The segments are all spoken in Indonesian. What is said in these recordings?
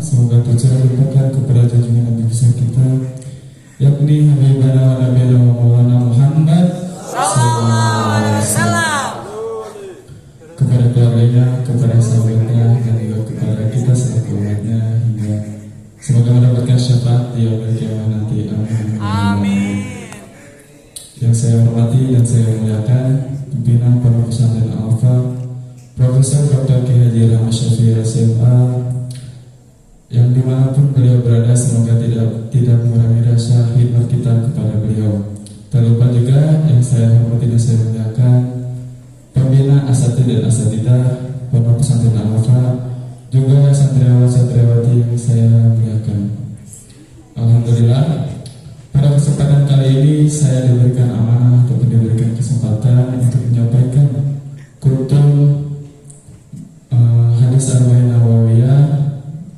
Semoga tercurah limpahkan kepada junjungan Nabi besar kita, yakni Habibana wa Nabiyana wa Maulana Muhammad sallallahu alaihi wasallam, kepada keluarganya, kepada sahabatnya, dan juga kepada kita selaku umatnya, hingga semoga mendapatkan syafaat di yaumil qiyamah nanti. Amin. Yang saya hormati dan saya muliakan pimpinan Pondok Pesantren Al-Wafa, Profesor Dr. Ki Haji Rahmat Syafi'i SMA, yang dimanapun beliau berada, semoga tidak mengurangi rasa khidmat kita kepada beliau. Tak lupa juga yang saya hormati dan saya muliakan pembina asatidz dan asatidzah Pondok Pesantren Al-Wafa, juga santriwan-santriwati yang saya muliakan. Alhamdulillah, pada kesempatan kali ini saya diberikan amanah atau diberikan kesempatan untuk menyampaikan kutub hadis Arba'in Nawawiyah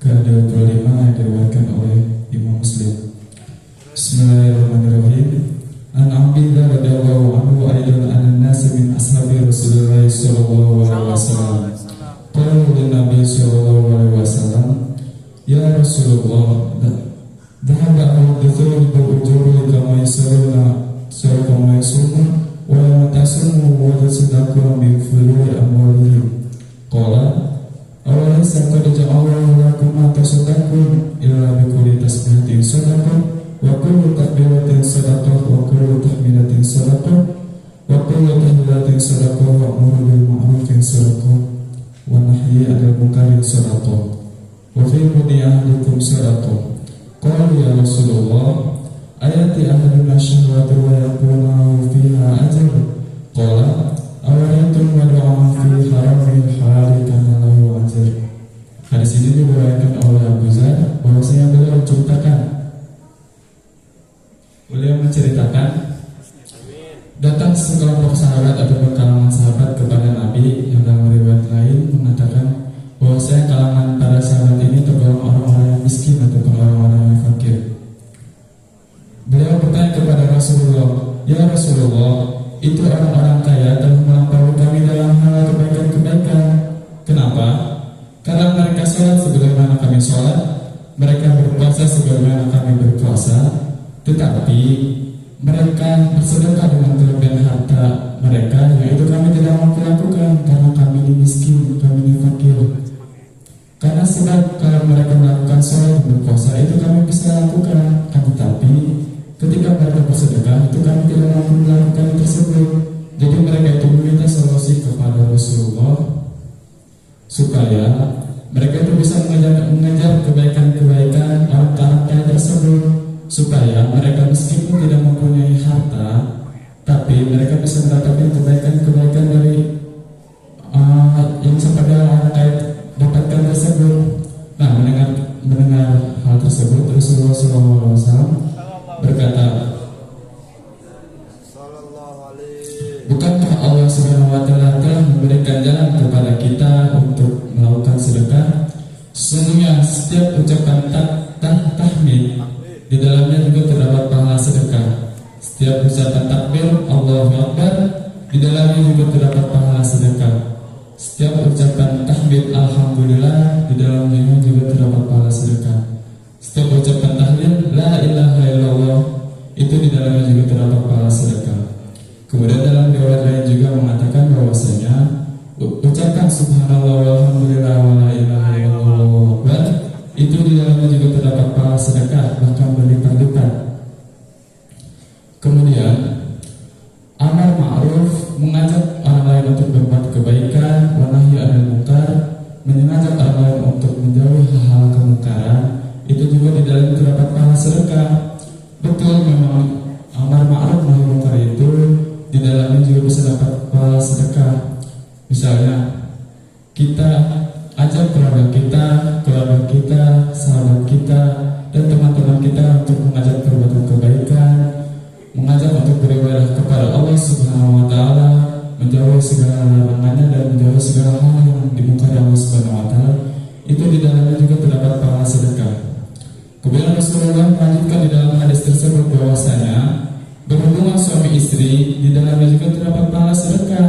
ke-25 yang diriwayatkan oleh Imam Muslim. Bismillahirrahmanirrahim. An Abdillah radhiyallahu anhu aidan an-nas min ashabi Rasulullah sallallahu alaihi wasallam. Qala Nabi sallallahu alaihi wasallam, ya Rasulullah, dhahaba al-duthur bil-ujuri kama yasuna wa la tasumu wa tasadaqu bi fuduli amwalihim. Qala awalaysa qad ja'ala lakum ma tasaddaqun illa bi kulli tasbihatin sadaqah wa kullu takbiratin sadaqah wa kullu tahmidatin sadaqah wa kullu tahmidatin sadaqah wa amru bil ma'rufin sadaqah wa nahyi 'anil munkarin sadaqah wa fi budi ahlikum sadaqah. Qalu ya Rasulullah, ayati ahaduna syahwatu wa yakuna fiha ajr. Qala awalaytum wa du'a fi haramin halal kana lahu ajr. Hadis ini diriwayatkan oleh Abu Zar, bahwasanya beliau menceritakan datang sekelompok sahabat atau kalangan sahabat kepada Nabi, yang dalam riwayat lain mengatakan bahwasanya kalangan para sahabat ini tergolong orang-orang yang miskin ataupun orang-orang yang fakir. Beliau bertanya kepada Rasulullah, ya Rasulullah, itu orang-orang kaya telah melampaui kami dalam hal kebaikan-kebaikan. Kenapa? Karena mereka sholat sebagaimana kami sholat, mereka berpuasa sebagaimana kami berpuasa, tetapi mereka bersedekah dengan kelebihan harta mereka, yaitu kami tidak mampu lakukan karena kami ini miskin, kami ini fakir. Karena sebab kalau mereka melakukan sholat dan berpuasa itu kami bisa lakukan, tetapi ketika mereka bersedekah itu kami tidak mampu melakukan tersebut. Jadi mereka itu meminta solusi kepada Rasulullah supaya mereka itu bisa mengejar kebaikan-kebaikan orang kaya tersebut, supaya mereka meskipun tidak mempunyai harta, tapi mereka bisa mendapatkan kebaikan-kebaikan dari yang seperti orang kaya dapatkan tersebut. Nah, mendengar hal tersebut, Rasulullah SAW berkata, bukankah Allah Subhanahu wa Ta'ala telah memberikan jalan kepada kita untuk melakukan sedekah? Sesungguhnya setiap ucapan tahmid di dalamnya juga terdapat pahala sedekah. Setiap ucapan takbir Allahu Akbar di dalamnya juga terdapat pahala sedekah. Setiap ucapan tahmid Alhamdulillah di dalamnya juga terdapat pahala sedekah. Setiap ucapan tahlil la ilaha illallah itu di dalamnya juga terdapat pahala sedekah. Kemudian dalam riwayat lain juga mengatakan bahwasanya ucapan subhanallah walhamdulillah wa la ilaha illallah wallahu akbar itu di dalamnya juga terdapat pahala sedekah, bahkan berlipat-lipat. Kemudian amar ma'ruf, mengajak orang lain untuk berbuat kebaikan, wa nahyi 'anil munkar, mengajak orang lain untuk menjauhi hal-hal kemungkaran, itu juga di dalamnya terdapat pahala sedekah. Betul, memang amar ma'ruf nahi munkar itu di dalamnya juga bisa dapat pahala sedekah. Misalnya kita ajak keluarga kita, sahabat kita, dan teman-teman kita untuk mengajak perbuatan kebaikan, mengajak untuk beribadah kepada Allah Subhanahu wa Ta'ala, menjauhi menjauhi segala larangannya dan menjauhi segala hal yang dimungkari Allah Subhanahu wa taala, itu di dalamnya juga terdapat pahala sedekah. Kemudian Rasulullah melanjutkan di dalam hadis tersebut bahwasanya berhubungan suami istri di dalamnya juga terdapat pahala sedekah.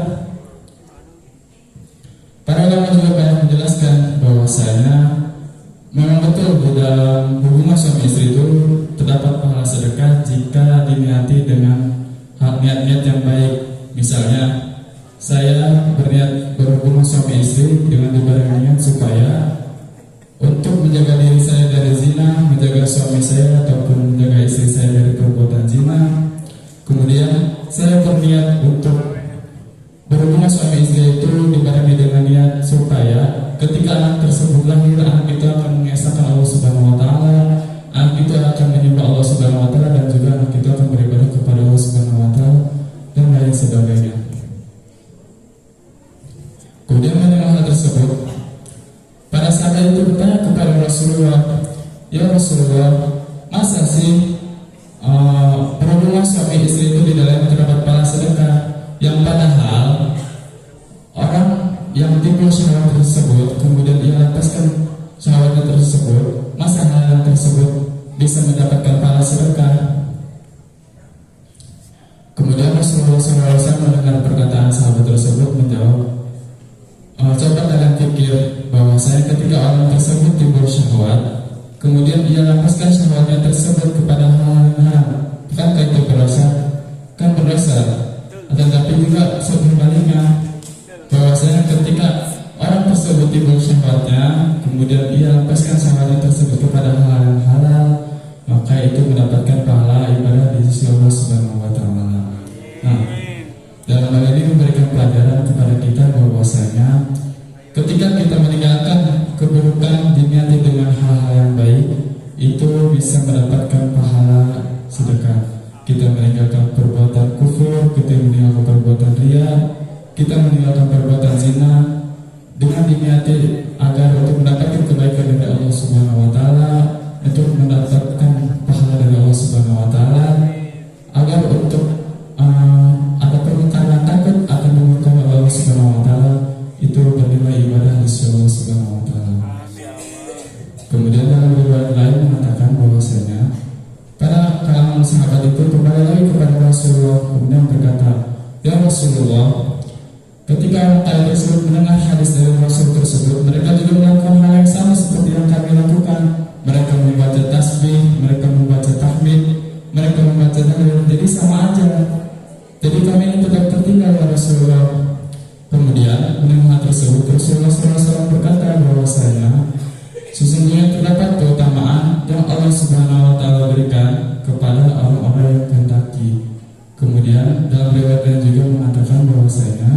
Para ulama juga banyak menjelaskan bahwasanya memang betul di dalam hubungan suami istri itu terdapat pahala sedekah jika diniati dengan niat-niat yang baik. Misalnya saya berniat berhubungan suami istri dengan dibarengi niat supaya untuk menjaga diri saya dari zina, menjaga suami saya ataupun menjaga istri saya dari perbuatan zina. Kemudian saya berniat untuk berhubungan suami istri itu dibarengi dengan niat supaya ketika anak tersebut lahir, anak itu akan mengesahkan Allah Subhanahu wa taala, anak itu akan menyembah Allah Subhanahu wa taala, dan juga anak itu akan beribadah kepada Allah Subhanahu wa taala dan lain sebagainya. Kemudian mendengar hal tersebut, para sahabat itu bertanya kepada Rasulullah, "Ya Rasulullah, masa sih berhubungan suami istri itu di dalamnya terdapat pahala sedekah, yang padahal orang yang timbul syahwat tersebut kemudian ia lepaskan syahwatnya tersebut, masa hal tersebut bisa mendapatkan pahala sedekah?" Kemudian Rasulullah SAW mendengar perkataan sahabat tersebut menjawab, "Coba kalian pikir bahwa saya ketika orang tersebut timbul syahwat, kemudian ia lepaskan syahwatnya tersebut kepada hal yang haram, bukankah itu berdosa? Kan berdosa. Tetapi juga sebaliknya, bahwasanya ketika orang tersebut timbul syahwatnya, kemudian ia lepaskan syahwatnya tersebut kepada hal yang halal, maka itu mendapatkan pahala ibadah di sisi Allah Subhanahu wa taala." Nah, dalam hal ini memberikan pelajaran kepada kita bahwasanya ketika kita meninggalkan keburukan diniati dengan hal-hal yang baik, itu bisa mendapatkan pahala sedekah. Kita meninggalkan perbuatan kufur, kita meninggalkan perbuatan riya, kita meninggalkan perbuatan zina dengan diniati agar untuk mendapatkan kebaikan dari Allah Subhanahu wa taala, untuk mendapatkan pahala dari Allah Subhanahu wa taala, agar untuk ataupun karena takut akan dimurkai Allah Subhanahu wa taala, itu bernilai ibadah di sisi Allah Subhanahu wa taala. Kemudian dalam riwayat lain mengatakan bahwasanya para kalangan sahabat itu kembali lagi kepada Rasulullah, kemudian berkata, "Ya Rasulullah, ketika orang kaya tersebut mendengar hadis dari Rasul tersebut, mereka juga melakukan hal yang sama seperti yang kami lakukan. Mereka membaca tasbih, mereka membaca tahmid, mereka membaca tahlil, jadi sama aja. Jadi kami ini tetap tertinggal ya Rasulullah." Kemudian mendengar tersebut, Rasulullah SAW berkata bahwasanya sesungguhnya terdapat keutamaan yang Allah Subhanahu wa taala berikan kepada orang-orang yang kehendaki. Kemudian dalam riwayat lain juga mengatakan bahwasanya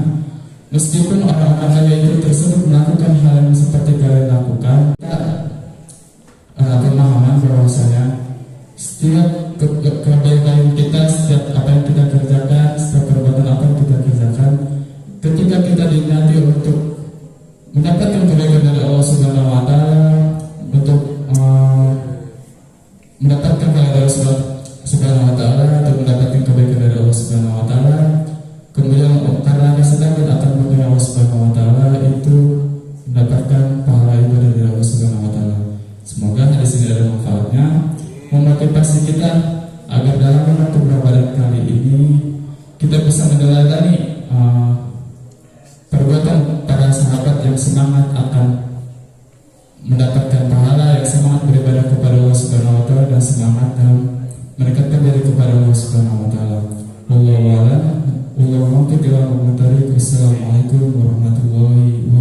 meskipun orang-orang kaya itu tersebut melakukan hal yang seperti kalian lakukan, pemahaman bahwasanya setiap kebaikan kita, setiap apa yang kita kerjakan, setiap perbuatan apa yang kita kerjakan, ketika kita diniati untuk mendapatkan kebaikan dari Allah Subhanahu wa taala, untuk mendapatkan kebaikan dari Allah Subhanahu wa taala, untuk mendapatkan kebaikan dari Allah Subhanahu wa taala, kemudian karena rasa takut akan murka Allah Subhanahu wa taala, itu mendapatkan pahala ibadah dari Allah Subhanahu wa taala. Semoga hadis ini ada manfaatnya, memotivasi kita agar dalam waktu Ramadan kali ini kita bisa meneladani perbuatan para sahabat yang semangat akan mendapatkan pahala, yang semangat beribadah kepada Allah Subhanahu wa taala, dan semangat dalam mendekatkan diri kepada Allah Subhanahu wa taala. Wallahu a'lam. Assalamualaikum warahmatullahi wabarakatuh.